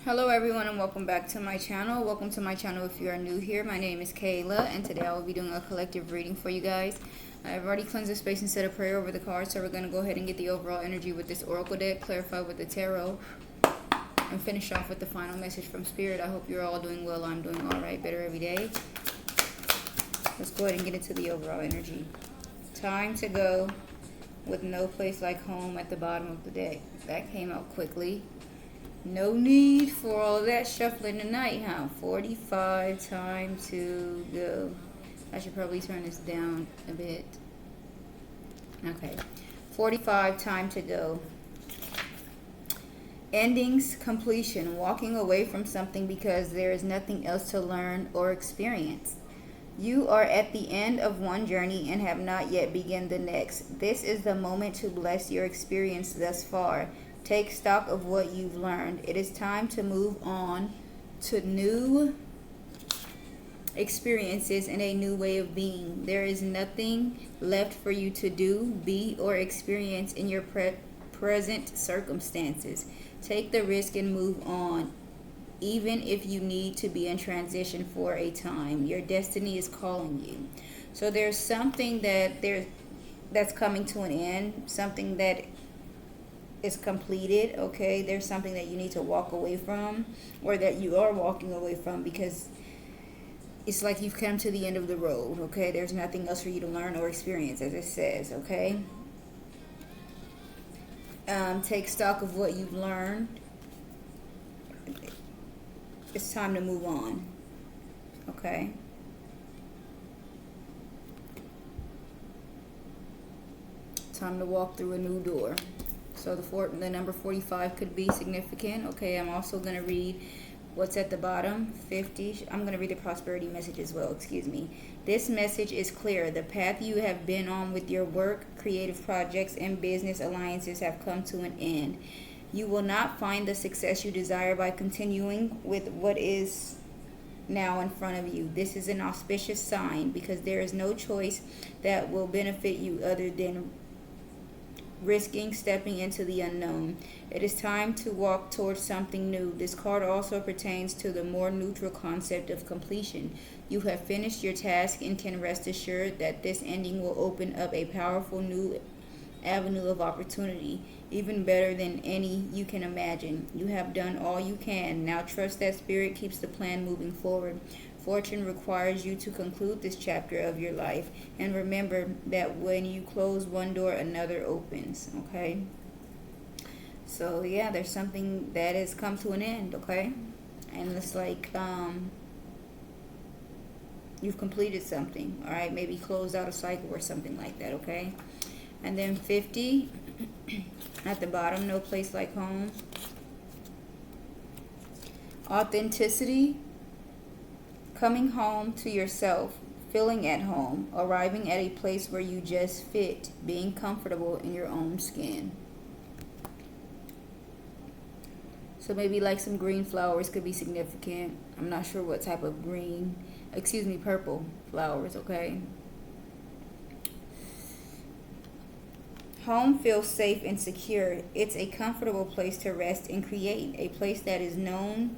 Hello everyone and welcome back to my channel. Welcome to my channel if you are new here. My name is Kayla and today I will be doing a collective reading for you guys. I've already cleansed the space and said a prayer over the cards, so we're going to go ahead and get the overall energy with this oracle deck, clarify with the tarot, and finish off with the final message from Spirit. I hope you're all doing well. I'm doing alright, better every day. Let's go ahead and get into the overall energy. Time to go with no place like home at the bottom of the deck. That came out quickly. No need for all that shuffling tonight, huh? 45, time to go. I should probably turn this down a bit. Okay. 45, time to go. Endings, completion, walking away from something because there is nothing else to learn or experience. You are at the end of one journey and have not yet begun the next. This is the moment to bless your experience thus far. Take stock of what you've learned. It is time to move on to new experiences and a new way of being. There is nothing left for you to do, be, or experience in your present circumstances. Take the risk and move on, even if you need to be in transition for a time. Your destiny is calling you. So there's something that's coming to an end, something that is completed, okay? There's something that you need to walk away from, or that you are walking away from, because it's like you've come to the end of the road, okay? There's nothing else for you to learn or experience, as it says, okay? Take stock of what you've learned. It's time to move on, okay? Time to walk through a new door. So the number 45 could be significant. Okay, I'm also going to read what's at the bottom, 50. I'm going to read the prosperity message as well, excuse me. This message is clear. The path you have been on with your work, creative projects, and business alliances have come to an end. You will not find the success you desire by continuing with what is now in front of you. This is an auspicious sign because there is no choice that will benefit you other than risking stepping into the unknown. It is time to walk towards something new. This card also pertains to the more neutral concept of completion. You have finished your task and can rest assured that this ending will open up a powerful new avenue of opportunity, even better than any you can imagine. You have done all you can. Now trust that Spirit keeps the plan moving forward. Fortune requires you to conclude this chapter of your life, and remember that when you close one door, another opens, okay? So yeah, there's something that has come to an end, okay? And it's like you've completed something, all right? Maybe closed out a cycle or something like that, okay? And then 50 at the bottom, no place like home. Authenticity, coming home to yourself, feeling at home, arriving at a place where you just fit, being comfortable in your own skin. So maybe like some green flowers could be significant. I'm not sure what type of green, purple flowers, okay? Home feels safe and secure. It's a comfortable place to rest and create, a place that is known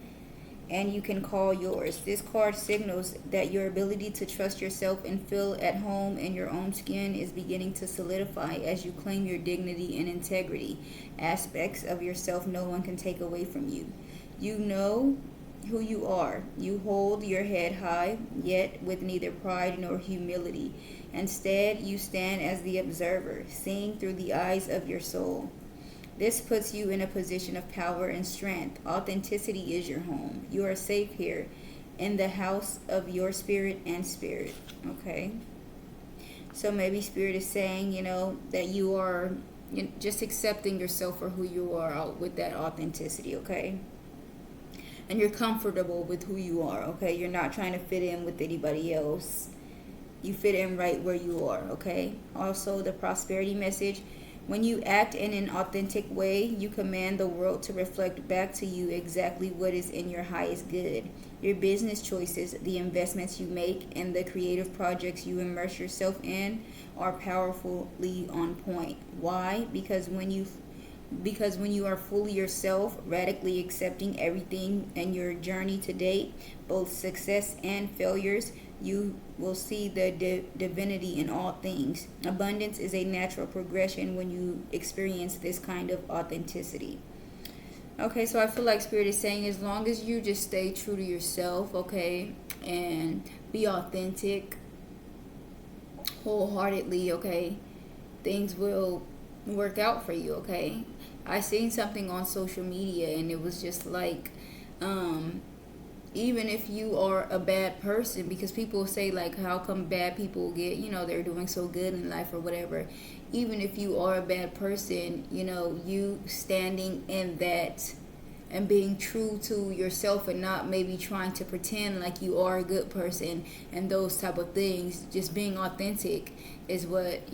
and you can call yours. This card signals that your ability to trust yourself and feel at home in your own skin is beginning to solidify as you claim your dignity and integrity, aspects of yourself no one can take away from you. You know who you are. You hold your head high, yet with neither pride nor humility. Instead, you stand as the observer, seeing through the eyes of your soul. This puts you in a position of power and strength. Authenticity is your home. You are safe here in the house of your spirit and spirit. Okay? So maybe Spirit is saying, that you are just accepting yourself for who you are with that authenticity, okay? And you're comfortable with who you are, okay? You're not trying to fit in with anybody else. You fit in right where you are, okay? Also, the prosperity message. When you act in an authentic way, you command the world to reflect back to you exactly what is in your highest good. Your business choices, the investments you make, and the creative projects you immerse yourself in are powerfully on point. Why? Because when you because when you are fully yourself, radically accepting everything and your journey to date, both success and failures, you will see the divinity in all things. Abundance is a natural progression when you experience this kind of authenticity. Okay, so I feel like Spirit is saying as long as you just stay true to yourself, okay, and be authentic wholeheartedly, okay, things will work out for you, okay? I seen something on social media and it was just like, even if you are a bad person, because people say like, how come bad people get, they're doing so good in life or whatever. Even if you are a bad person, you standing in that and being true to yourself and not maybe trying to pretend like you are a good person and those type of things, just being authentic is what,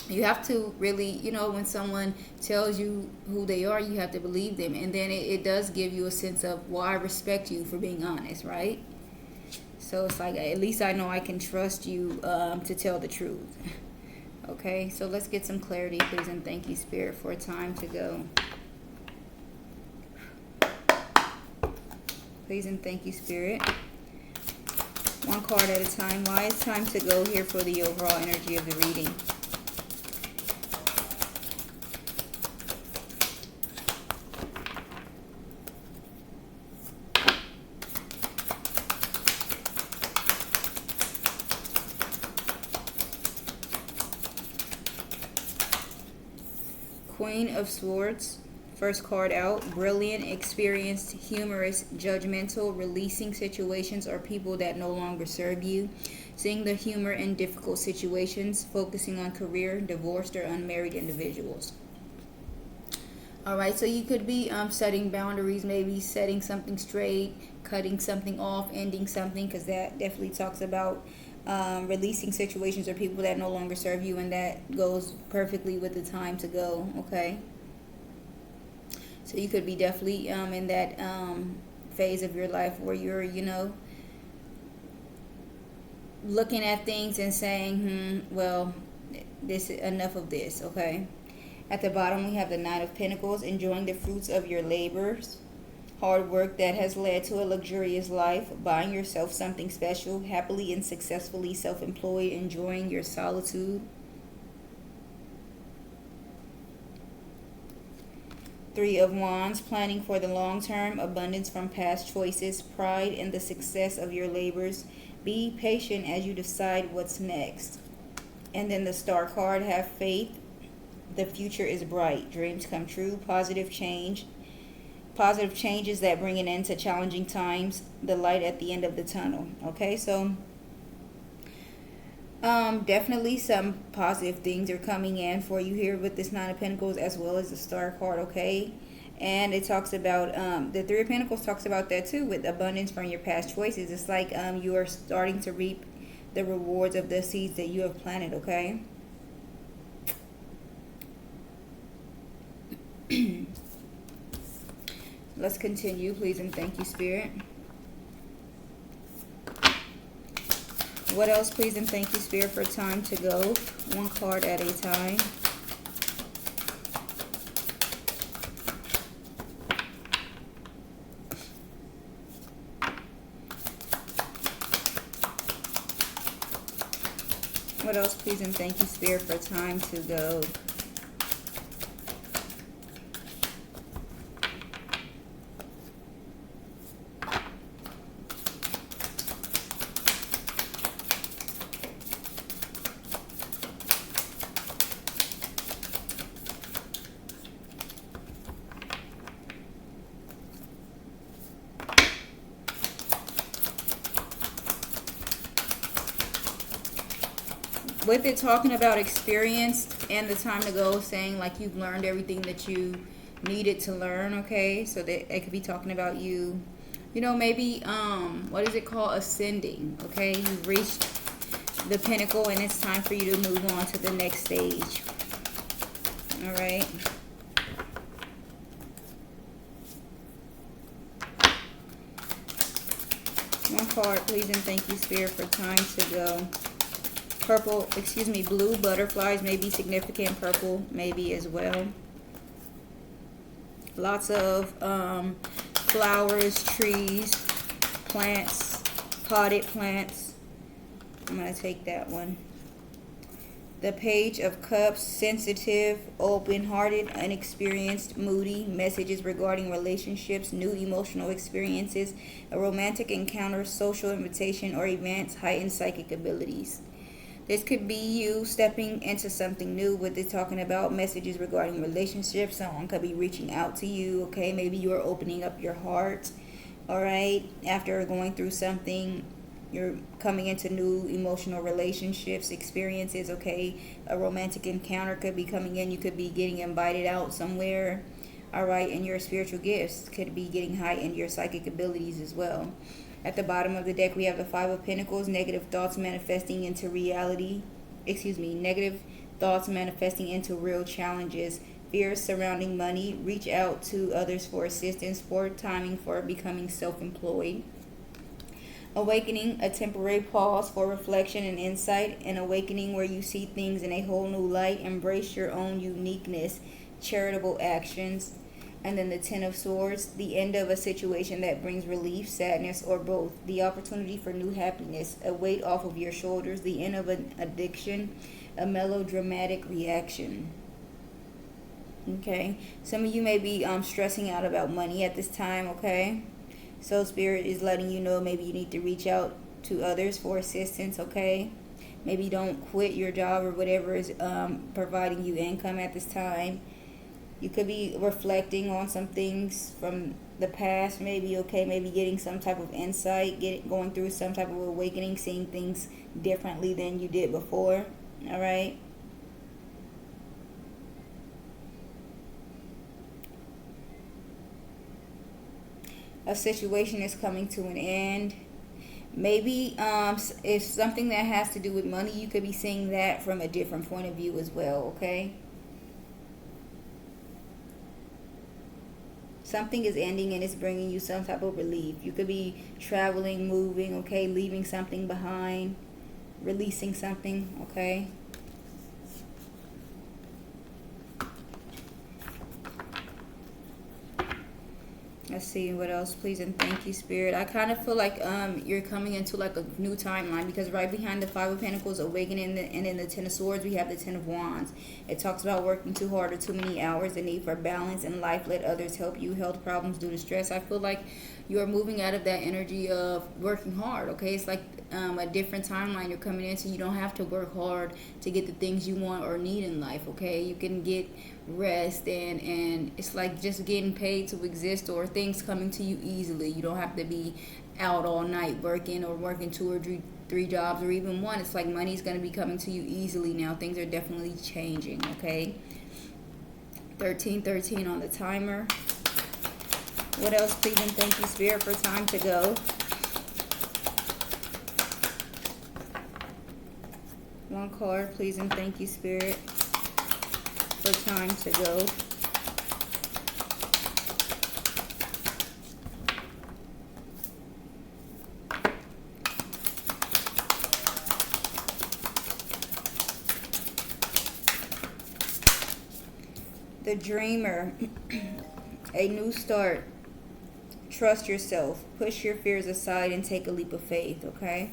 you have to really, when someone tells you who they are, you have to believe them. And then it does give you a sense of, well, I respect you for being honest, right? So it's like, at least I know I can trust you to tell the truth. Okay, so let's get some clarity, please, and thank you, Spirit, for a time to go. Please and thank you, Spirit. One card at a time. Why it's time to go here for the overall energy of the reading. Queen of Swords, first card out. Brilliant, experienced, humorous, judgmental, releasing situations or people that no longer serve you. Seeing the humor in difficult situations, focusing on career, divorced or unmarried individuals. Alright, so you could be setting boundaries, maybe setting something straight, cutting something off, ending something, because that definitely talks about releasing situations or people that no longer serve you, and that goes perfectly with the time to go, okay? So you could be definitely in that phase of your life where you're, looking at things and saying, well, this is enough of this, okay? At the bottom, we have the Knight of Pentacles, enjoying the fruits of your labors. Hard work that has led to a luxurious life, buying yourself something special, happily and successfully self-employed, enjoying your solitude. Three of Wands, planning for the long term, abundance from past choices, pride in the success of your labors. Be patient as you decide what's next. And then the Star card, have faith. The future is bright. Dreams come true. Positive change. Positive changes that bring an end to challenging times. The light at the end of the tunnel. Okay, so definitely some positive things are coming in for you here with this Nine of Pentacles as well as the Star card, okay? And it talks about, the Three of Pentacles talks about that too, with abundance from your past choices. It's like you are starting to reap the rewards of the seeds that you have planted, okay? Let's continue, please, and thank you, Spirit. What else, please, and thank you, Spirit, for time to go. One card at a time. What else, please, and thank you, Spirit, for time to go. With it talking about experience and the time to go, saying like you've learned everything that you needed to learn, okay? So that it could be talking about you, maybe, what is it called? Ascending, okay? You've reached the pinnacle and it's time for you to move on to the next stage. All right. One card, please, and thank you, Spirit, for time to go. Purple, excuse me, blue butterflies may be significant. Purple maybe as well. Lots of flowers, trees, plants, potted plants. I'm going to take that one. The Page of Cups, sensitive, open-hearted, unexperienced, moody, messages regarding relationships, new emotional experiences, a romantic encounter, social invitation, or events, heightened psychic abilities. This could be you stepping into something new. What they're talking about, messages regarding relationships. Someone could be reaching out to you, okay? Maybe you are opening up your heart, all right? After going through something, you're coming into new emotional relationships, experiences, okay? A romantic encounter could be coming in. You could be getting invited out somewhere, all right? And your spiritual gifts could be getting heightened, your psychic abilities as well. At the bottom of the deck, we have the Five of Pentacles, negative thoughts manifesting into reality. Negative thoughts manifesting into real challenges. Fears surrounding money. Reach out to others for assistance. Poor timing for becoming self-employed. Awakening, a temporary pause for reflection and insight. An awakening where you see things in a whole new light. Embrace your own uniqueness. Charitable actions. And then the Ten of Swords, the end of a situation that brings relief, sadness, or both. The opportunity for new happiness, a weight off of your shoulders. The end of an addiction, a melodramatic reaction. Okay, some of you may be stressing out about money at this time, okay? So Spirit is letting you know maybe you need to reach out to others for assistance, okay? Maybe don't quit your job or whatever is providing you income at this time. You could be reflecting on some things from the past, maybe, okay? Maybe getting some type of insight, going through some type of awakening, seeing things differently than you did before, all right? A situation is coming to an end. Maybe if something that has to do with money, you could be seeing that from a different point of view as well, okay? Something is ending and it's bringing you some type of relief. You could be traveling, moving, okay, leaving something behind, releasing something, okay? Let's see what else, please and thank you, Spirit. I kind of feel like you're coming into like a new timeline, because right behind the Five of Pentacles, awakening, and in the Ten of Swords, we have the Ten of Wands. It talks about working too hard or too many hours, the need for balance in life, let others help you, health problems due to stress. I feel like you're moving out of that energy of working hard, okay? It's like a different timeline you're coming into. You don't have to work hard to get the things you want or need in life, okay? You can get rest, and it's like just getting paid to exist, or things coming to you easily. You don't have to be out all night working, or working two or three jobs, or even one. It's like money's going to be coming to you easily now. Things are definitely changing, okay? 1313 on the timer. What else, please and thank you, Spirit, for time to go? One card, please and thank you, Spirit, for time to go. The Dreamer, a new start. Trust yourself. Push your fears aside and take a leap of faith, okay?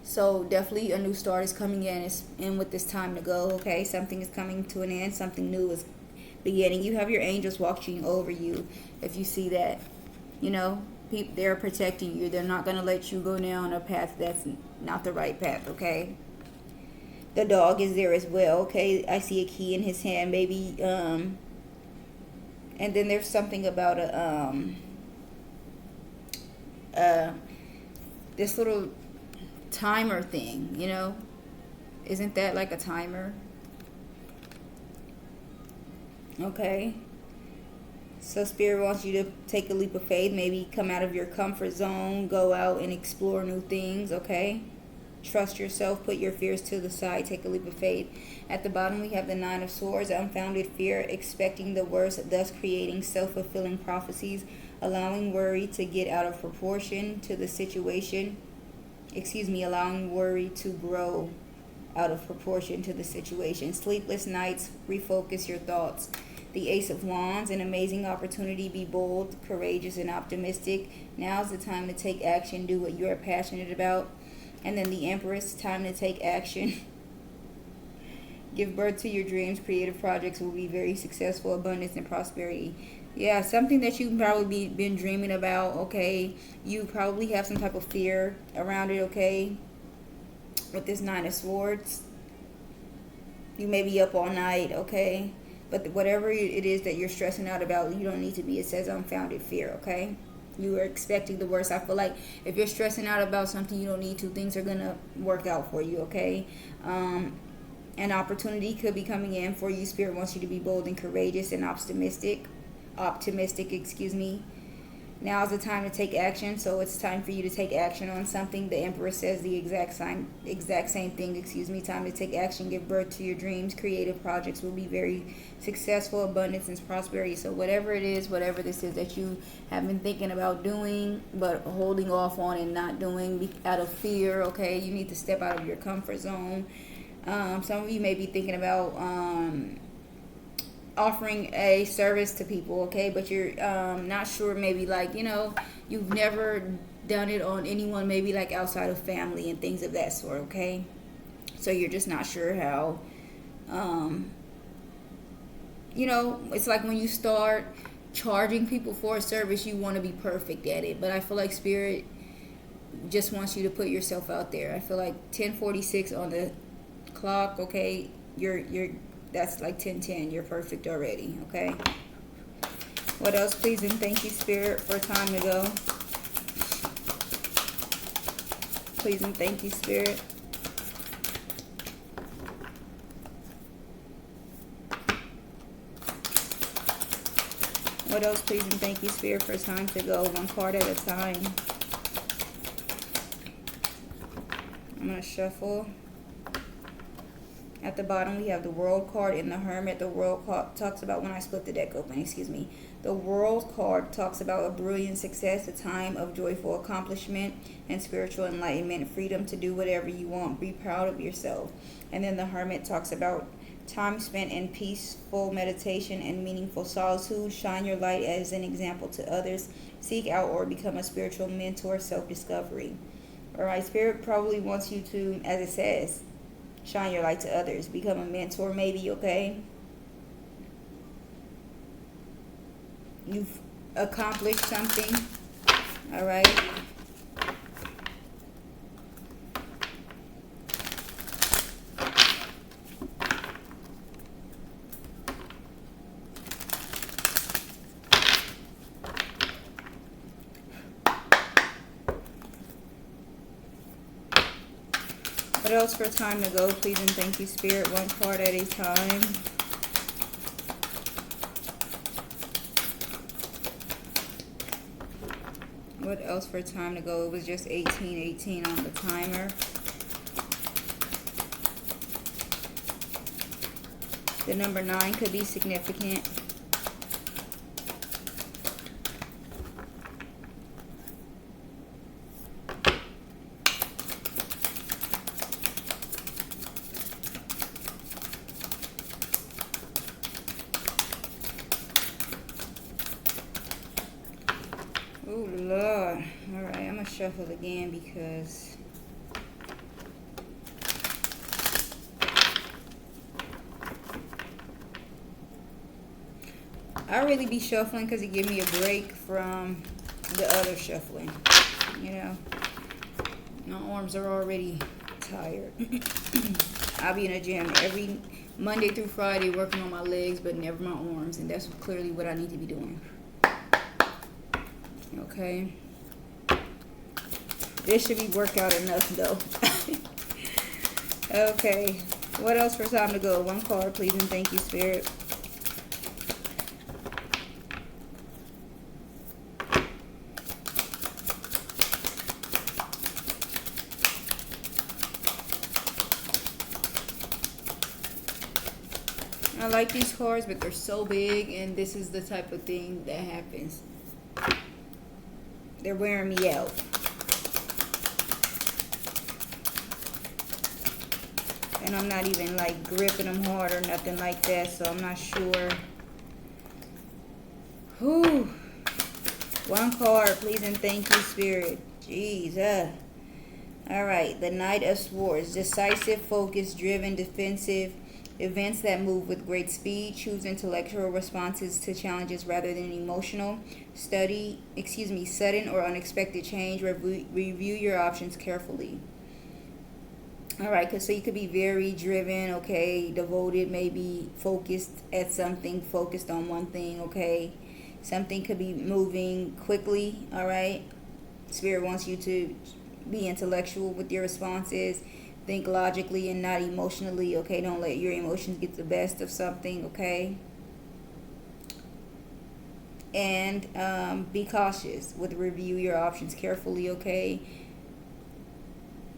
So definitely a new start is coming in. It's in with this time to go, okay? Something is coming to an end. Something new is beginning. You have your angels watching over you. If you see that, you know, they're protecting you. They're not going to let you go down a path that's not the right path, okay? The dog is there as well, okay? I see a key in his hand, maybe, and then there's something about this little timer thing, you know? Isn't that like a timer? Okay. So Spirit wants you to take a leap of faith, maybe come out of your comfort zone, go out and explore new things, okay? Trust yourself, put your fears to the side, take a leap of faith. At the bottom, we have the Nine of Swords, unfounded fear, expecting the worst, thus creating self-fulfilling prophecies, allowing worry to get out of proportion to the situation. allowing worry to grow out of proportion to the situation. Sleepless nights, refocus your thoughts. The Ace of Wands, an amazing opportunity. Be bold, courageous, and optimistic. Now's the time to take action. Do what you are passionate about. And then the Empress, time to take action. Give birth to your dreams. Creative projects will be very successful. Abundance and prosperity. Yeah, something that you've probably been dreaming about, okay? You probably have some type of fear around it, okay? With this Nine of Swords. You may be up all night, okay? But whatever it is that you're stressing out about, you don't need to be. It says unfounded fear, okay? You are expecting the worst. I feel like if you're stressing out about something, you don't need to. Things are going to work out for you, okay? An opportunity could be coming in for you. Spirit wants you to be bold and courageous and optimistic. Now is the time to take action. So it's time for you to take action on something. The Emperor says the exact same thing. Time to take action. Give birth to your dreams. Creative projects will be very successful. Abundance and prosperity. So whatever it is, whatever this is that you have been thinking about doing but holding off on and not doing out of fear, okay, you need to step out of your comfort zone. Some of you may be thinking about offering a service to people, okay, but you're not sure, maybe like, you've never done it on anyone, maybe like outside of family and things of that sort, okay? So you're just not sure how, it's like when you start charging people for a service, you want to be perfect at it, but I feel like Spirit just wants you to put yourself out there. I feel like 10:46 on the clock, okay, you're that's like 10:10. You're perfect already, okay? What else, please and thank you, Spirit, for time to go. Please and thank you, Spirit. What else, please and thank you, Spirit, for time to go. One card at a time. I'm going to shuffle. At the bottom, we have the World card and the Hermit. The World card talks about, when I split the deck open, the World card talks about a brilliant success, a time of joyful accomplishment and spiritual enlightenment, freedom to do whatever you want, be proud of yourself. And then the Hermit talks about time spent in peaceful meditation and meaningful solitude. Shine your light as an example to others. Seek out or become a spiritual mentor, self-discovery. All right, Spirit probably wants you to, as it says, shine your light to others. Become a mentor, maybe, okay? You've accomplished something. All right? What else for time to go, please and thank you, Spirit. One card at a time. What else for time to go? It was just 18:18 on the timer. The number 9 could be significant. Oh, Lord. All right, I'm going to shuffle again because I really be shuffling because it gives me a break from the other shuffling. My arms are already tired. I'll be in a gym every Monday through Friday working on my legs, but never my arms, and that's clearly what I need to be doing. Okay. This should be workout enough, though. Okay. What else for time to go? One card, please, and thank you, Spirit. I like these cards, but they're so big, and this is the type of thing that happens. They're wearing me out. And I'm not even like gripping them hard or nothing like that, so I'm not sure. Whew. One card, please and thank you, Spirit. Jeez. All right, the Knight of Swords. Decisive, focused, driven, defensive. Events that move with great speed. Choose intellectual responses to challenges rather than emotional. Sudden or unexpected change. Review your options carefully. All right, so you could be very driven, okay, devoted, maybe focused at something, focused on one thing, okay. Something could be moving quickly, all right. Spirit wants you to be intellectual with your responses. Think logically and not emotionally, okay? Don't let your emotions get the best of something, okay? And be cautious with review your options carefully, okay?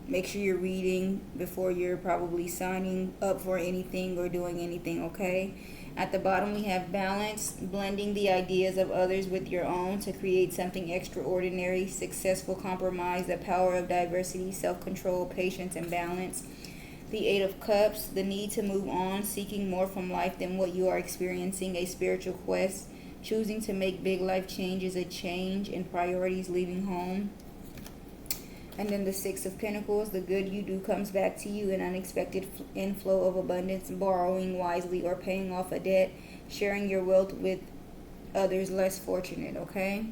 Make sure you're reading before you're probably signing up for anything or doing anything, okay? At the bottom, we have balance, blending the ideas of others with your own to create something extraordinary, successful compromise, the power of diversity, self-control, patience, and balance. The Eight of Cups, the need to move on, seeking more from life than what you are experiencing, a spiritual quest, choosing to make big life changes, a change in priorities, leaving home. And then the Six of Pentacles, the good you do comes back to you, an unexpected inflow of abundance, borrowing wisely or paying off a debt, sharing your wealth with others less fortunate, okay?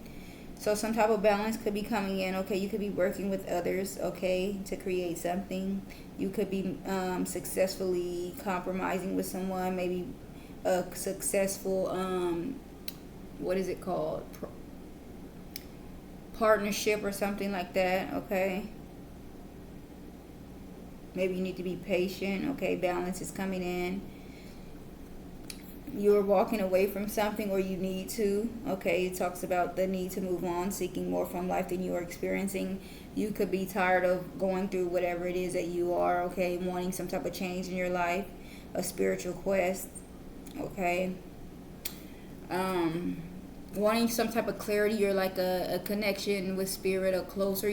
So some type of balance could be coming in, okay? You could be working with others, okay, to create something. You could be successfully compromising with someone, maybe a successful, what is it called? Partnership or something like that, okay? Maybe you need to be patient, okay? Balance is coming in. You're walking away from something, or you need to, okay? It talks about the need to move on, seeking more from life than you are experiencing. You could be tired of going through whatever it is that you are, okay? Wanting some type of change in your life, a spiritual quest, okay? Wanting some type of clarity or like a connection with spirit, or closer,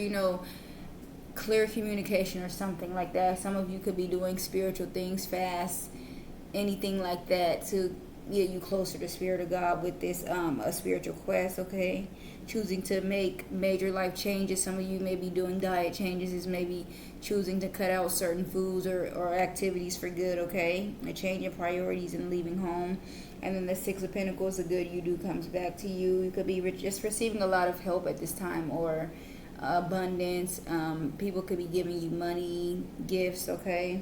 clear communication or something like that. Some of you could be doing spiritual things fast, anything like that to get you closer to Spirit of God with this a spiritual quest, okay? Choosing to make major life changes. Some of you may be doing diet changes, is maybe choosing to cut out certain foods or activities for good, okay? A change in priorities and leaving home. And then the Six of Pentacles, the good you do comes back to you. You could be just receiving a lot of help at this time, or abundance. People could be giving you money, gifts, okay?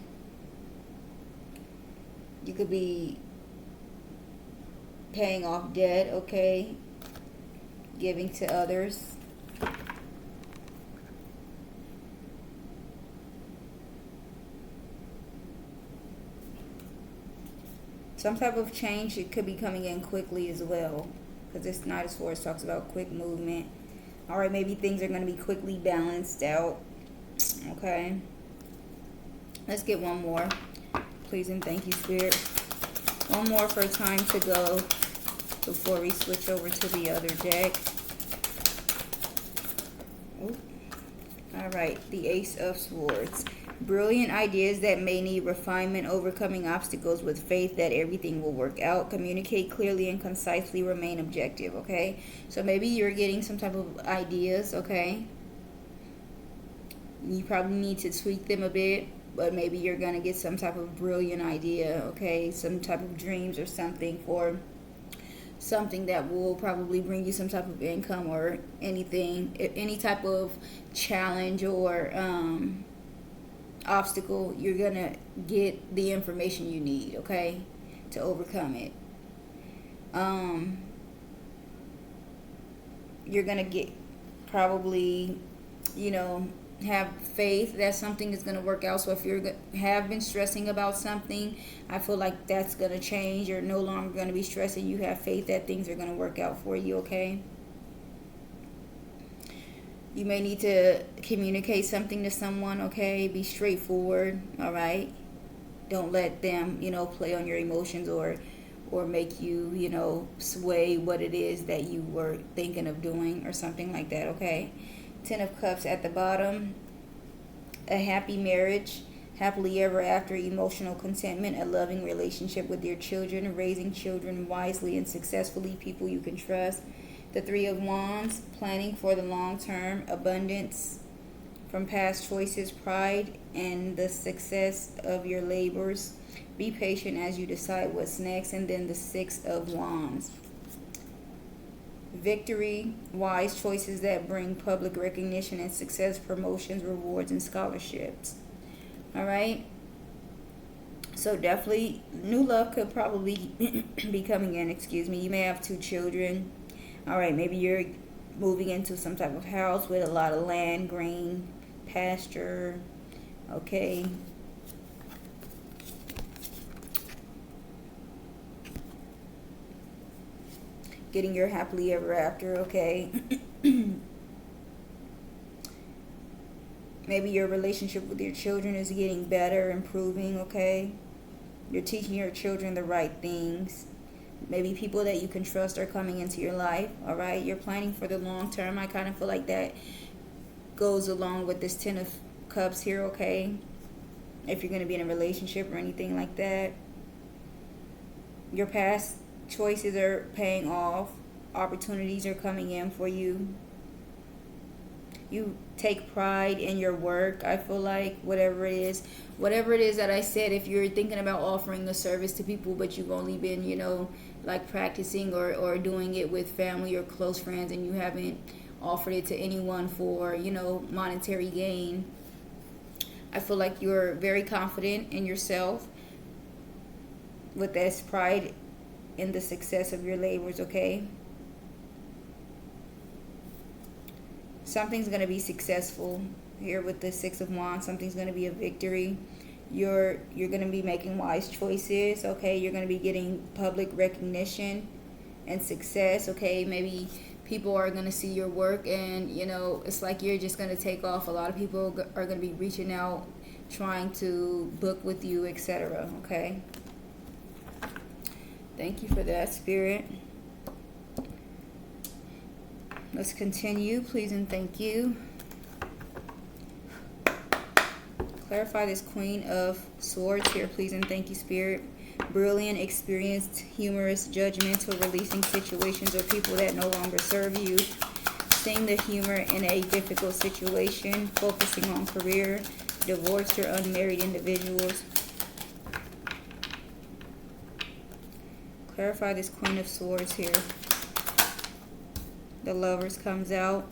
You could be paying off debt, okay? Giving to others. Some type of change, it could be coming in quickly as well, because this Knight of Swords talks about quick movement. All right, maybe things are going to be quickly balanced out, okay? Let's get one more. Please and thank you, Spirit. One more for time to go before we switch over to the other deck. Ooh. All right, the Ace of Swords. Brilliant ideas that may need refinement, overcoming obstacles with faith that everything will work out. Communicate clearly and concisely, remain objective, okay? So maybe you're getting some type of ideas, okay? You probably need to tweak them a bit, but maybe you're going to get some type of brilliant idea, okay? Some type of dreams or something for something that will probably bring you some type of income or anything, any type of challenge or obstacle. You're gonna get the information you need, okay, to overcome it. You're gonna get probably, have faith that something is going to work out. So if you have been stressing about something, I feel like that's going to change. You're no longer going to be stressing. You have faith that things are going to work out for you, okay? You may need to communicate something to someone, okay? Be straightforward, all right? Don't let them, play on your emotions or make you, sway what it is that you were thinking of doing or something like that, okay? Ten of Cups at the bottom. A happy marriage. happily ever after, emotional contentment, a loving relationship with your children, raising children wisely and successfully, people you can trust. The Three of Wands, planning for the long term, abundance from past choices, pride, and the success of your labors. Be patient as you decide what's next. And then the Six of Wands, victory, wise choices that bring public recognition and success, promotions, rewards, and scholarships. All right. So definitely new love could probably be coming in. Excuse me. You may have 2 children. All right. Maybe you're moving into some type of house with a lot of land, green, pasture. Okay. Getting your happily ever after. Okay. Maybe your relationship with your children is getting better, improving, okay? You're teaching your children the right things. Maybe people that you can trust are coming into your life, all right? You're planning for the long term. I kind of feel like that goes along with this Ten of Cups here, okay? If you're going to be in a relationship or anything like that. Your past choices are paying off. Opportunities are coming in for you. You take pride in your work. I feel like whatever it is that I said, if you're thinking about offering a service to people but you've only been, like practicing or doing it with family or close friends, and you haven't offered it to anyone for, monetary gain, I feel like you're very confident in yourself with this pride in the success of your labors, okay? Something's going to be successful here with the Six of Wands. Something's going to be a victory. You're going to be making wise choices, okay? You're going to be getting public recognition and success, okay? Maybe people are going to see your work and, it's like you're just going to take off. A lot of people are going to be reaching out, trying to book with you, etc., okay? Thank you for that, Spirit. Let's continue, please and thank you. Clarify this Queen of Swords here, please and thank you, Spirit. Brilliant, experienced, humorous, judgmental, releasing situations or people that no longer serve you. Seeing the humor in a difficult situation, focusing on career, divorced or unmarried individuals. Clarify this Queen of Swords here. The Lovers comes out.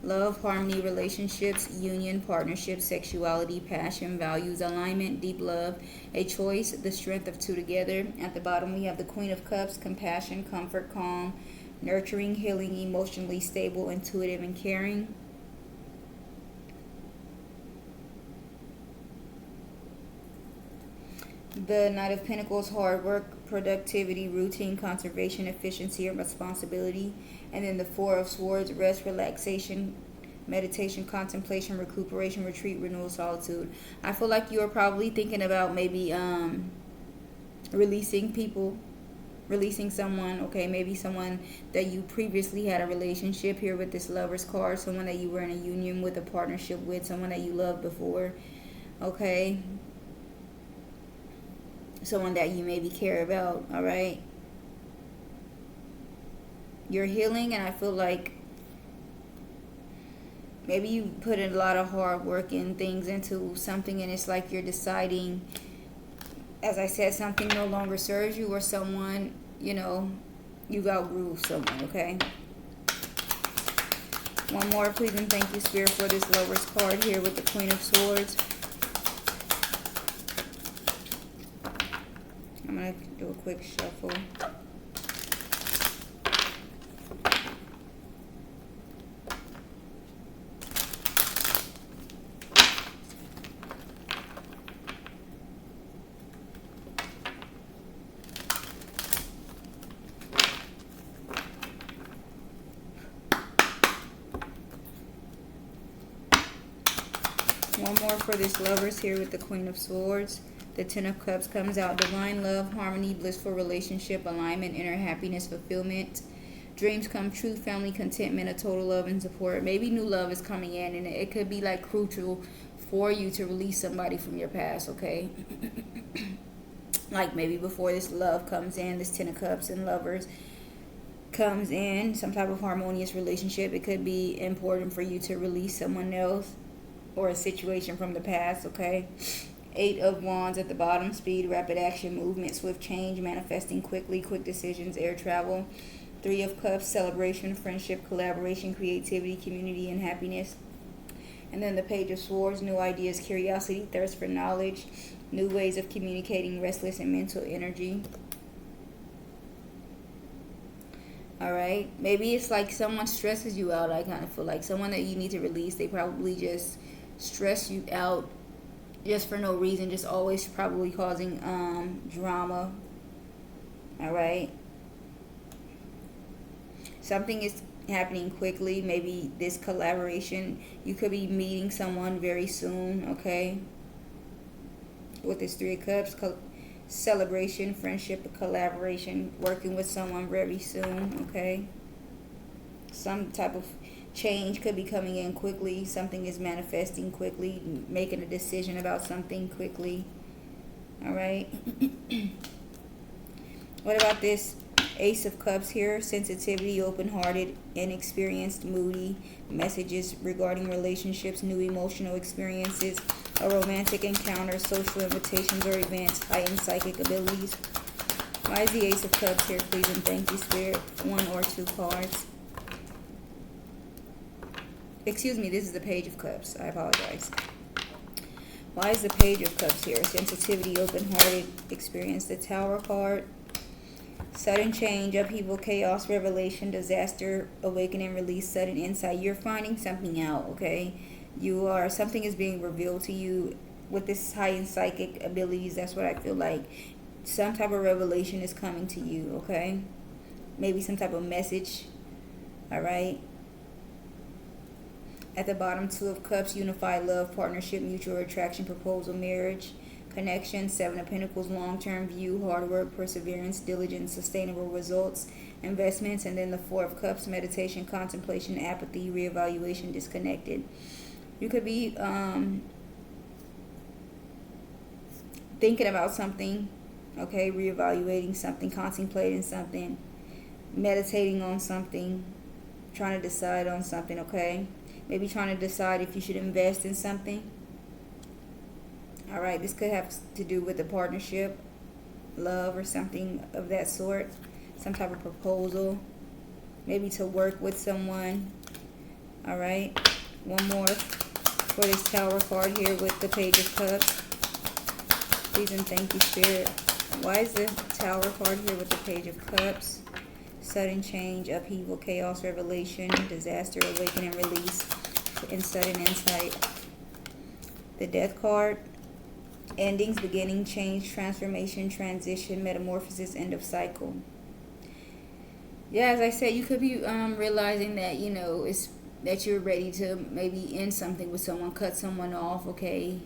Love, harmony, relationships, union, partnership, sexuality, passion, values, alignment, deep love, a choice, the strength of 2 together. At the bottom we have the Queen of Cups, compassion, comfort, calm, nurturing, healing, emotionally stable, intuitive, and caring. The Knight of Pentacles, hard work, productivity, routine, conservation, efficiency, and responsibility. And then the Four of Swords, rest, relaxation, meditation, contemplation, recuperation, retreat, renewal, solitude. I feel like you are probably thinking about maybe releasing people, releasing someone, okay? Maybe someone that you previously had a relationship here with this Lover's card, someone that you were in a union with, a partnership with, someone that you loved before, okay? Someone that you maybe care about, all right? You're healing, and I feel like maybe you put a lot of hard work and things into something, and it's like you're deciding, as I said, something no longer serves you, or someone, you've outgrew someone, okay? One more, please, and thank you, Spirit, for this Lover's card here with the Queen of Swords. I'm going to do a quick shuffle. One more for this Lovers here with the Queen of Swords. The Ten of Cups comes out. Divine love, harmony, blissful relationship, alignment, inner happiness, fulfillment, Dreams come true, family contentment, a total love and support. Maybe new love is coming in, and it could be like crucial for you to release somebody from your past, okay? Like maybe before this love comes in, this Ten of Cups and Lovers comes in, some type of harmonious relationship. It could be important for you to release someone else or a situation from the past, okay? Eight of Wands at the bottom, speed, rapid action, movement, swift change, manifesting quickly, quick decisions, air travel. Three of Cups, celebration, friendship, collaboration, creativity, community, and happiness. And then the Page of Swords, new ideas, curiosity, thirst for knowledge, new ways of communicating, restless and mental energy. All right. Maybe it's like someone stresses you out. I kind of feel like someone that you need to release. They probably just stress you out just for no reason. Just always probably causing drama. All right. Something is happening quickly. Maybe this collaboration. You could be meeting someone very soon. Okay. With this Three of Cups. Celebration, friendship, collaboration, working with someone very soon, okay? Some type of change could be coming in quickly. Something is manifesting quickly, making a decision about something quickly, all right? What about this Ace of Cups here? Sensitivity, open-hearted, inexperienced, moody, messages regarding relationships, new emotional experiences, a romantic encounter, social invitations or events, heightened psychic abilities. Why is the Ace of Cups here, please and thank you, Spirit? One or two cards. Excuse me, this is the Page of Cups. I apologize. Why is the Page of Cups here? Sensitivity, open-hearted, experience, the Tower card. Sudden change, upheaval, chaos, revelation, disaster, awakening, release, sudden insight. You're finding something out, okay? Something is being revealed to you with this heightened psychic abilities. That's what I feel like. Some type of revelation is coming to you, okay? Maybe some type of message, all right? At the bottom, Two of Cups, unified love, partnership, mutual attraction, proposal, marriage, connection. Seven of Pentacles, long-term view, hard work, perseverance, diligence, sustainable results, investments. And then the Four of Cups, meditation, contemplation, apathy, reevaluation, disconnected. You could be thinking about something, okay, reevaluating something, contemplating something, meditating on something, trying to decide on something, okay? Maybe trying to decide if you should invest in something. All right, this could have to do with a partnership, love, or something of that sort. Some type of proposal, maybe to work with someone. All right, one more for this Tower card here with the Page of Cups. Please and thank you, Spirit. Why is the Tower card here with the Page of Cups? Sudden change, upheaval, chaos, revelation, disaster, awakening, release, and sudden insight. The Death card, endings, beginning, change, transformation, transition, metamorphosis, end of cycle. Yeah, as I said, you could be realizing that, that you're ready to maybe end something with someone, cut someone off, okay?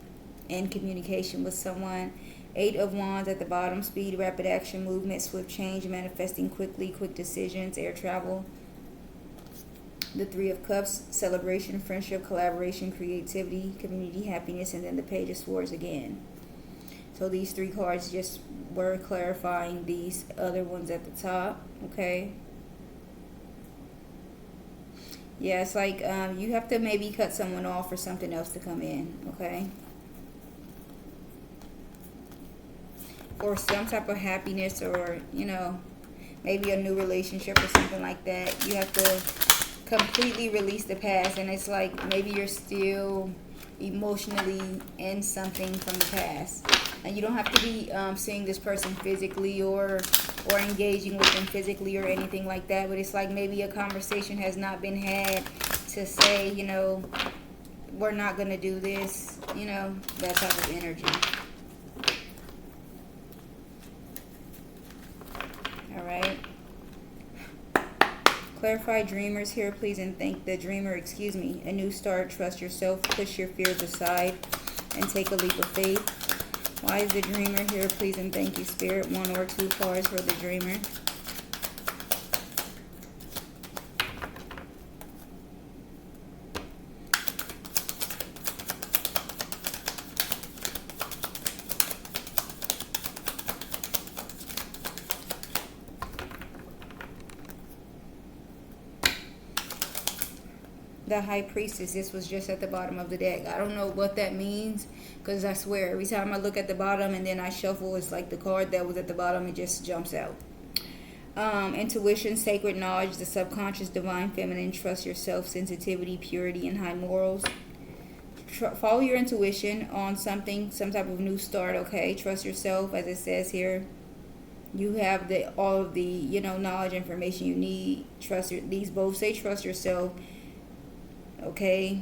End communication with someone. Eight of Wands at the bottom, speed, rapid action, movement, swift change, manifesting quickly, quick decisions, air travel. The Three of Cups, celebration, friendship, collaboration, creativity, community, happiness, and then the Page of Swords again. So these three cards just were clarifying these other ones at the top, okay? Yeah, it's like you have to maybe cut someone off for something else to come in, okay? Or some type of happiness, or, maybe a new relationship or something like that. You have to completely release the past, and it's like maybe you're still emotionally in something from the past. And you don't have to be seeing this person physically or engaging with them physically or anything like that, but it's like maybe a conversation has not been had to say, we're not going to do this, that type of energy. All right. Clarify dreamers here, please, and thank the dreamer, a new start, trust yourself, push your fears aside, and take a leap of faith. Why is the dreamer here, please, and thank you, Spirit? One or two cards for the dreamer. The High Priestess, this was just at the bottom of the deck. I don't know what that means, because I swear every time I look at the bottom and then I shuffle, it's like the card that was at the bottom, it just jumps out. Intuition, sacred knowledge, the subconscious, divine feminine, trust yourself, sensitivity, purity, and high morals. Follow your intuition on something, some type of new start, okay? Trust yourself, as it says here. You have all of the, knowledge, information you need. These both say trust yourself, okay?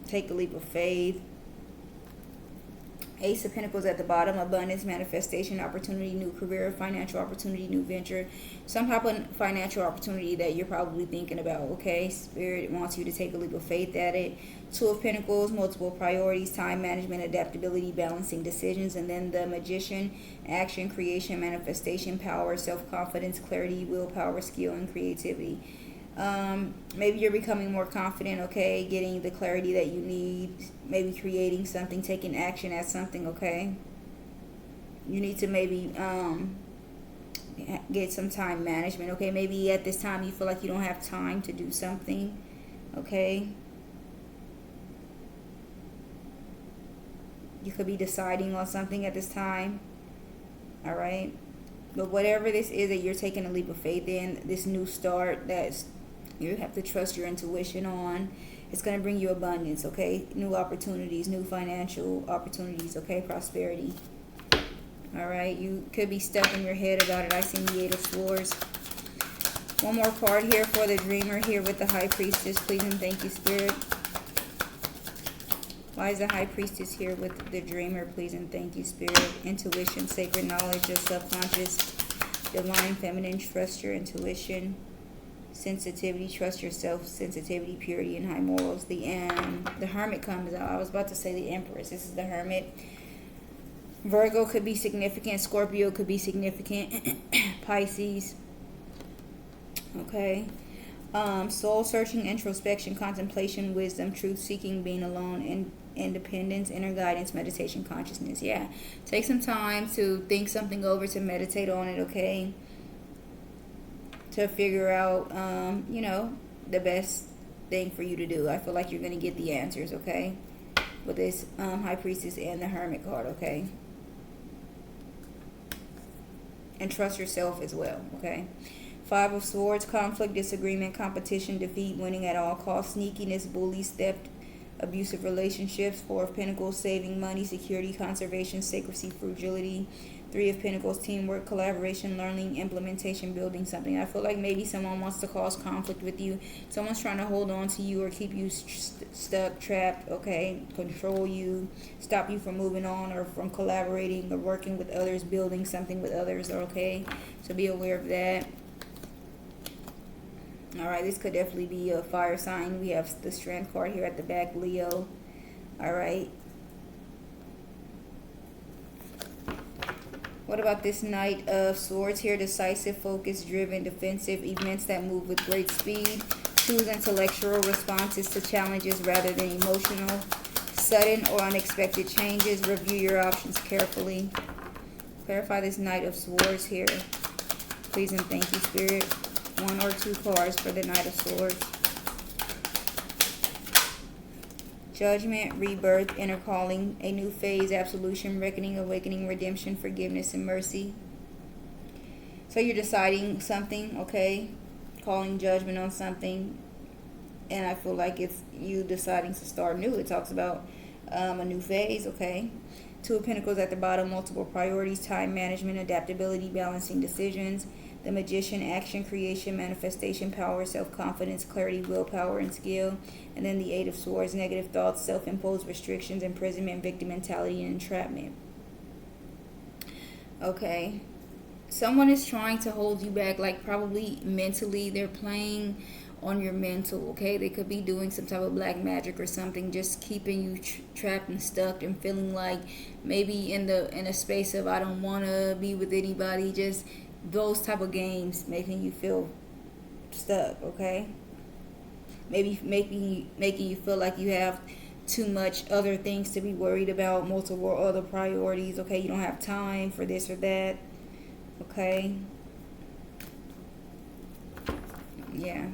Take a leap of faith. Ace of Pentacles at the bottom, abundance, manifestation, opportunity, new career, financial opportunity, new venture, some type of financial opportunity that you're probably thinking about, okay? Spirit wants you to take a leap of faith at it. Two of Pentacles, multiple priorities, time management, adaptability, balancing decisions. And then the Magician, action, creation, manifestation, power, self-confidence, clarity, willpower, skill, and creativity. Maybe you're becoming more confident, okay? Getting the clarity that you need. Maybe creating something, taking action at something, okay? You need to maybe get some time management, okay? Maybe at this time you feel like you don't have time to do something, okay? You could be deciding on something at this time, all right? But whatever this is that you're taking a leap of faith in, this new start that's you have to trust your intuition on, it's going to bring you abundance, okay? New opportunities, new financial opportunities, okay? Prosperity. All right, you could be stuck in your head about it. I see the Eight of Swords. One more card here for the dreamer here with the High Priestess. Please and thank you, Spirit. Why is the High Priestess here with the dreamer? Please and thank you, Spirit. Intuition, sacred knowledge, your subconscious, divine feminine, trust your intuition. Sensitivity, trust yourself, sensitivity, purity, and high morals. The Hermit comes out. I was about to say the Empress. This is the Hermit. Virgo could be significant. Scorpio could be significant. Pisces. Okay. Soul searching, introspection, contemplation, wisdom, truth seeking, being alone, and independence, inner guidance, meditation, consciousness. Yeah. Take some time to think something over, to meditate on it, okay? To figure out, the best thing for you to do. I feel like you're going to get the answers, okay? With this High Priestess and the Hermit card, okay? And trust yourself as well, okay? Five of Swords, conflict, disagreement, competition, defeat, winning at all costs, sneakiness, bullies, theft, abusive relationships. Four of Pentacles, saving money, security, conservation, secrecy, fragility. Three of Pentacles, teamwork, collaboration, learning, implementation, building something. I feel like maybe someone wants to cause conflict with you. Someone's trying to hold on to you or keep you stuck, trapped, okay? Control you, stop you from moving on or from collaborating or working with others, building something with others, okay? So be aware of that. All right, this could definitely be a fire sign. We have the Strength card here at the back, Leo. All right. What about this Knight of Swords here? Decisive, focused, driven, defensive, events that move with great speed. Choose intellectual responses to challenges rather than emotional. Sudden or unexpected changes. Review your options carefully. Clarify this Knight of Swords here. Please and thank you, Spirit. One or two cards for the Knight of Swords. Judgment, rebirth, inner calling, a new phase, absolution, reckoning, awakening, redemption, forgiveness, and mercy. So you're deciding something, okay? Calling judgment on something. And I feel like it's you deciding to start new. It talks about a new phase, okay? Two of Pentacles at the bottom, multiple priorities, time management, adaptability, balancing decisions. The Magician, action, creation, manifestation, power, self-confidence, clarity, willpower, and skill. And then the Eight of Swords, negative thoughts, self-imposed restrictions, imprisonment, victim mentality, and entrapment. Okay. Someone is trying to hold you back, like probably mentally. They're playing on your mental, okay? They could be doing some type of black magic or something, just keeping you trapped and stuck and feeling like maybe in a space of I don't want to be with anybody, just those type of games making you feel stuck, okay? Maybe making you feel like you have too much other things to be worried about, multiple other priorities, okay? You don't have time for this or that, okay? Yeah.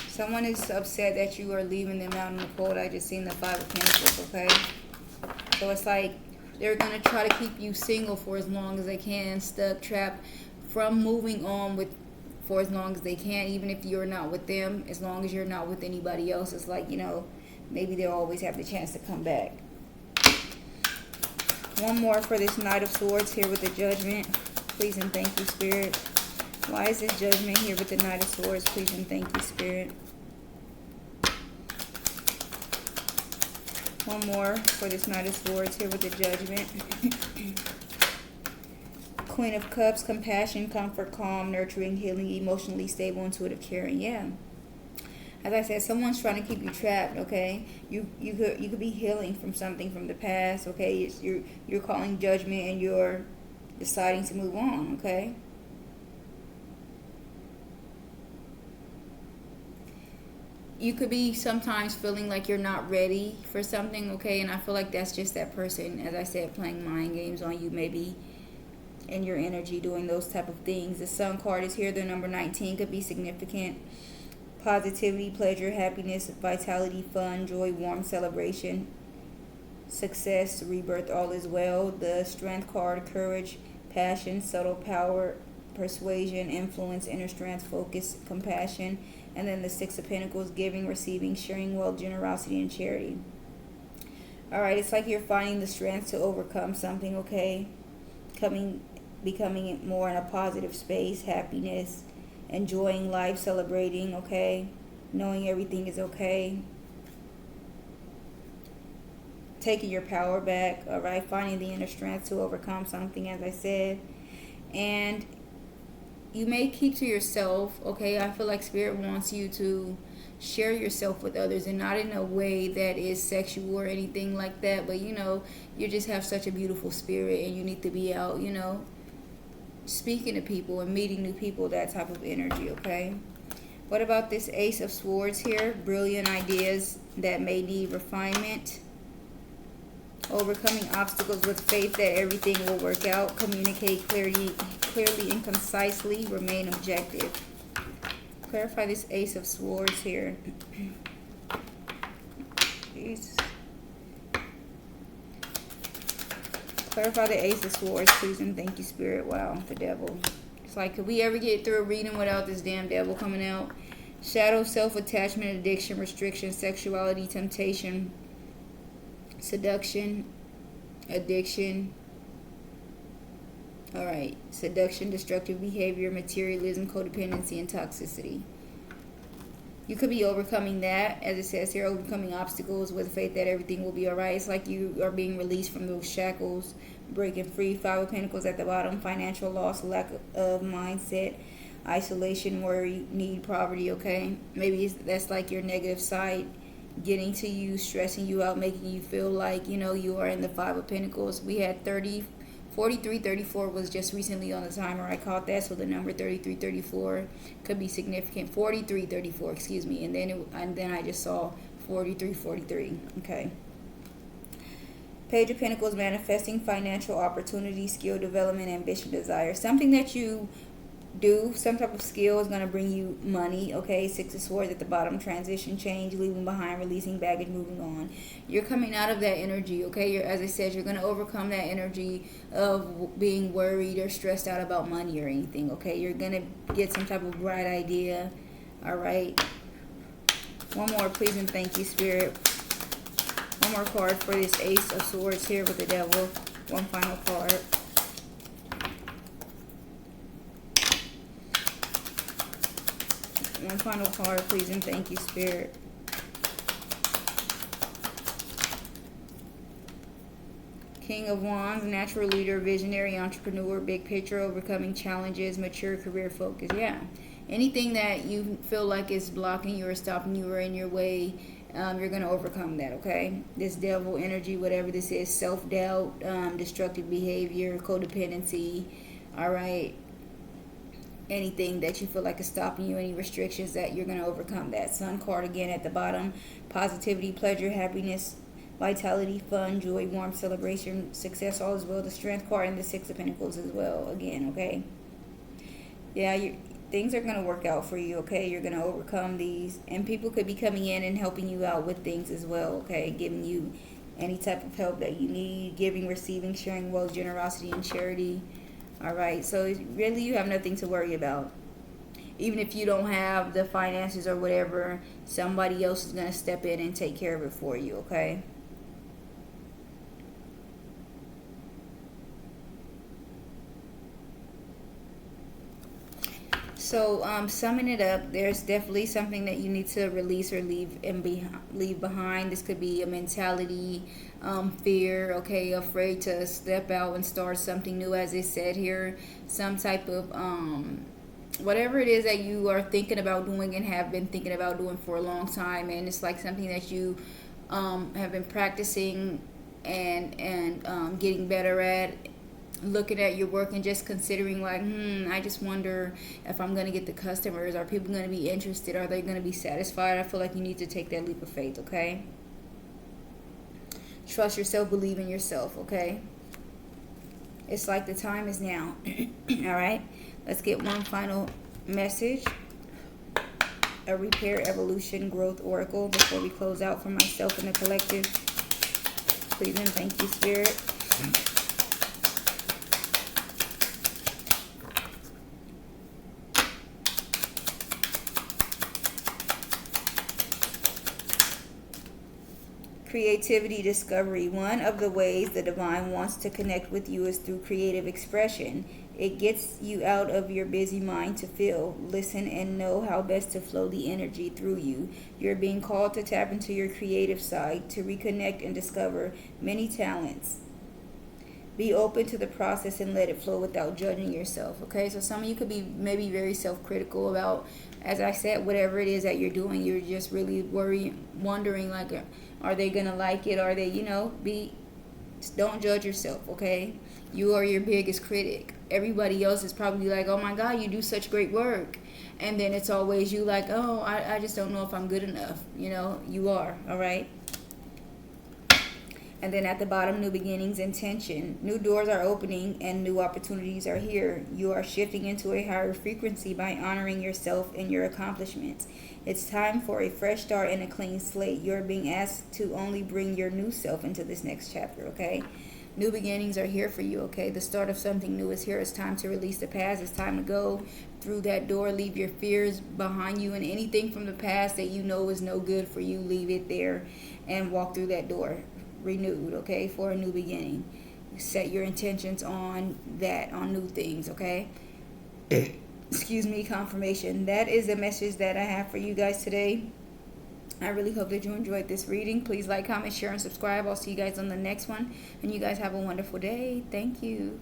Someone is upset that you are leaving them out in the cold. I just seen the Five of Pentacles, okay? So it's like they're going to try to keep you single for as long as they can, stuck, trapped, from moving on with for as long as they can, even if you're not with them. As long as you're not with anybody else, it's like, maybe they'll always have the chance to come back. One more for this Knight of Swords here with the Judgment. Please and thank you, Spirit. Why is this Judgment here with the Knight of Swords? Please and thank you, Spirit. One more for this Knight of Swords here with the Judgment. Queen of Cups, compassion, comfort, calm, nurturing, healing, emotionally stable, intuitive, caring. Yeah. As I said, someone's trying to keep you trapped, okay? You could be healing from something from the past, okay? You're calling judgment and you're deciding to move on, okay? You could be sometimes feeling like you're not ready for something, okay? And I feel like that's just that person, as I said, playing mind games on you, maybe in your energy, doing those type of things. The Sun card is here. The number 19 could be significant. Positivity, pleasure, happiness, vitality, fun, joy, warmth, celebration, success, rebirth, all is well. The Strength card, courage, passion, subtle power, persuasion, influence, inner strength, focus, compassion. And then the Six of Pentacles, giving, receiving, sharing wealth, generosity, and charity. Alright, it's like you're finding the strength to overcome something, okay? Becoming more in a positive space, happiness, enjoying life, celebrating, okay? Knowing everything is okay. Taking your power back, alright? Finding the inner strength to overcome something, as I said. And you may keep to yourself, okay? I feel like Spirit wants you to share yourself with others, and not in a way that is sexual or anything like that, but you just have such a beautiful spirit and you need to be out, speaking to people and meeting new people, that type of energy, okay? What about this Ace of Swords here? Brilliant ideas that may need refinement. Overcoming obstacles with faith that everything will work out. Communicate clearly and concisely. Remain objective. Clarify this Ace of Swords here. Jeez. Clarify the Ace of Swords, please, and thank you, Spirit. Wow, the Devil. It's like, could we ever get through a reading without this damn Devil coming out? Shadow, self-attachment, addiction, restriction, sexuality, temptation, seduction, addiction. Alright, seduction, destructive behavior, materialism, codependency, and toxicity. You could be overcoming that, as it says here, overcoming obstacles with faith that everything will be alright. It's like you are being released from those shackles, breaking free. Five of Pentacles at the bottom, financial loss, lack of mindset, isolation, worry, need, poverty, okay? Maybe that's like your negative side getting to you, stressing you out, making you feel like, you are in the Five of Pentacles. We had 43, 34 was just recently on the timer. I caught that, so the number 33, 34 could be significant. 43, 34, excuse me. And then I just saw 43, 43. Okay. Page of Pentacles, manifesting financial opportunity, skill development, ambition, desire. Something that you do, some type of skill is going to bring you money, okay? Six of Swords at the bottom, transition, change, leaving behind, releasing baggage, moving on. You're coming out of that energy, okay? As I said, you're going to overcome that energy of being worried or stressed out about money or anything, okay? You're going to get some type of bright idea, all right? One more, please, and thank you, Spirit. One more card for this Ace of Swords here with the Devil. One final card. One final card, please, and thank you, Spirit. King of Wands, natural leader, visionary, entrepreneur, big picture, overcoming challenges, mature, career focus. Yeah. Anything that you feel like is blocking you or stopping you or in your way, you're going to overcome that, okay? This Devil energy, whatever this is, self-doubt, destructive behavior, codependency, all right? Anything that you feel like is stopping you, any restrictions, that you're going to overcome that. Sun card again at the bottom, positivity, pleasure, happiness, vitality, fun, joy, warmth, celebration, success, all as well. The Strength card and the Six of Pentacles as well, again, okay? Yeah, things are going to work out for you, okay? You're going to overcome these. And people could be coming in and helping you out with things as well, okay? Giving you any type of help that you need. Giving, receiving, sharing wealth, generosity, and charity. All right, so really you have nothing to worry about. Even if you don't have the finances or whatever, somebody else is going to step in and take care of it for you, okay? So, summing it up, there's definitely something that you need to release or leave behind. This could be a mentality, fear, okay, afraid to step out and start something new, as it said here. Some type of, whatever it is that you are thinking about doing and have been thinking about doing for a long time. And it's like something that you have been practicing and getting better at, looking at your work and just considering like, I just wonder if I'm going to get the customers. Are people going to be interested? Are they going to be satisfied? I feel like you need to take that leap of faith, okay? Trust yourself, believe in yourself, okay? It's like the time is now. All right? Let's get one final message. A repair, evolution, growth oracle before we close out for myself and the collective. Please and thank you, Spirit. Creativity, discovery. One of the ways the divine wants to connect with you is through creative expression. It gets you out of your busy mind to feel, listen, and know how best to flow the energy through you. You're being called to tap into your creative side, to reconnect and discover many talents. Be open to the process and let it flow without judging yourself, okay? So some of you could be maybe very self-critical about, as I said, whatever it is that you're doing. You're just really wondering, like, are they going to like it? Are they, don't judge yourself, okay? You are your biggest critic. Everybody else is probably like, oh my God, you do such great work. And then it's always you like, oh, I just don't know if I'm good enough. You are, all right? And then at the bottom, new beginnings, intention. New doors are opening and new opportunities are here. You are shifting into a higher frequency by honoring yourself and your accomplishments. It's time for a fresh start and a clean slate. You're being asked to only bring your new self into this next chapter, okay? New beginnings are here for you, okay? The start of something new is here. It's time to release the past. It's time to go through that door. Leave your fears behind you, and anything from the past that you know is no good for you, leave it there and walk through that door renewed, okay, for a new beginning. Set your intentions on that, on new things, okay? Excuse me, confirmation. That is the message that I have for you guys today. I really hope that you enjoyed this reading. Please like, comment, share, and subscribe. I'll see you guys on the next one. And you guys have a wonderful day. Thank you.